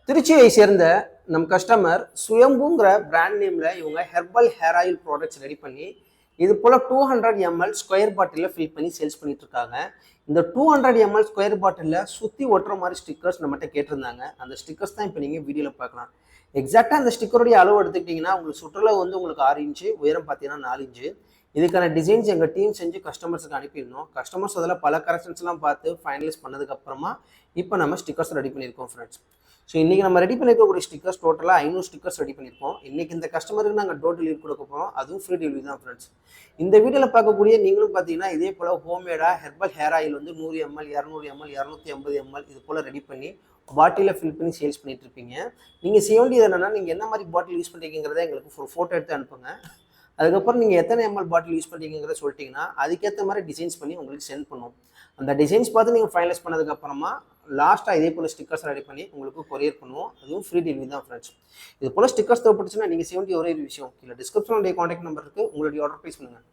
திருச்சியை சேர்ந்த நம் கஸ்டமர் சுயம்புங்கிற பிராண்ட் நேம்ல இவங்க herbal hair oil products ready பண்ணி இது போல 200 ml ஸ்கொயர் பாட்டிலில் ஃபில் பண்ணி சேல்ஸ் பண்ணிட்டு இருக்காங்க. இந்த 200 ml ஸ்கொயர் பாட்டிலில் சுற்றி ஒட்டுற மாதிரி ஸ்டிக்கர்ஸ் நம்மகிட்ட கேட்டிருந்தாங்க. அந்த ஸ்டிக்கர்ஸ் தான் இப்போ நீங்கள் வீடியோவில் பார்க்கலாம். எக்ஸாக்டாக அந்த ஸ்டிக்கருடைய அளவு எடுத்துக்கிட்டிங்கன்னா உங்களுக்கு சுற்றளவு வந்து உங்களுக்கு 6 இன்ச்சு, உயரம் பார்த்தீங்கன்னா 4 இன்ச்சு. இதுக்கான டிசைன்ஸ் எங்கள் டீம் செஞ்சு கஸ்டமர்ஸுக்கு அனுப்பியிருந்தோம். கஸ்டமர்ஸ் அதில் பல கரெக்ஷன்ஸ்லாம் பார்த்து ஃபைனலைஸ் பண்ணதுக்கப்புறமா இப்போ நம்ம ஸ்டிக்கர்ஸ் ரெடி பண்ணியிருக்கோம் ஃப்ரெண்ட்ஸ். ஸோ இன்றைக்கி நம்ம ரெடி பண்ணியிருக்கக்கூடிய ஸ்டிக்கர்ஸ் டோட்டலாக 500 ஸ்டிக்கர்ஸ் ரெடி பண்ணியிருக்கோம். இன்றைக்கி இந்த கஸ்டமருக்கு நாங்கள் டோர் டெலிவரி கொடுக்க போகிறோம். அதுவும் ஃப்ரீ டெலிவரி தான் ஃப்ரெண்ட்ஸ். இந்த வீடியோவில் பார்க்கக்கூடிய நீங்களும் பார்த்தீங்கன்னா இதே போல் ஹோம்மேடாக ஹெர்பல் ஹேர் ஆயில் வந்து 100 ml 200 ml 250 ml இது போல் ரெடி பண்ணி பாட்டிலில் ஃபில் பண்ணி சேல்ஸ் பண்ணிட்டு இருப்பீங்க. நீங்கள் செய்ய வேண்டியது என்னென்னா, நீங்கள் என்ன மாதிரி பாட்டில் யூஸ் பண்ணுறீங்கிறத எங்களுக்கு ஒரு ஃபோட்டோ எடுத்து அனுப்புங்க. அதுக்கப்புறம் நீங்கள் எத்தனை ml பாட்டில் யூஸ் பண்ணுறீங்கிறத சொல்லிட்டீங்கன்னா அதுக்கேற்ற மாதிரி டிசைன்ஸ் பண்ணி உங்களுக்கு சென்ட் பண்ணுவோம். அந்த டிசைன்ஸ் பார்த்து நீங்கள் ஃபைனலைஸ் பண்ணதுக்கப்புறமா லாஸ்ட்டாக இதே போல் ஸ்டிக்கர்ஸ் ரெடி பண்ணி உங்களுக்கு கொரியர் பண்ணுவோம். அதுவும் ஃப்ரீ டெலிவரி தான் ஃப்ரெண்ட்ஸ். இது போல் ஸ்டிக்கர்ஸ் தேவைப்பட்டுச்சுன்னா நீங்கள் செய்ய வேண்டிய ஒரே விஷயம், கீழே டிஸ்கிரிப்ஷனுடைய காண்டாக்ட் நம்பர் இருக்குது, உங்களுடைய ஆர்டர் ப்ளேஸ் பண்ணுங்கள்.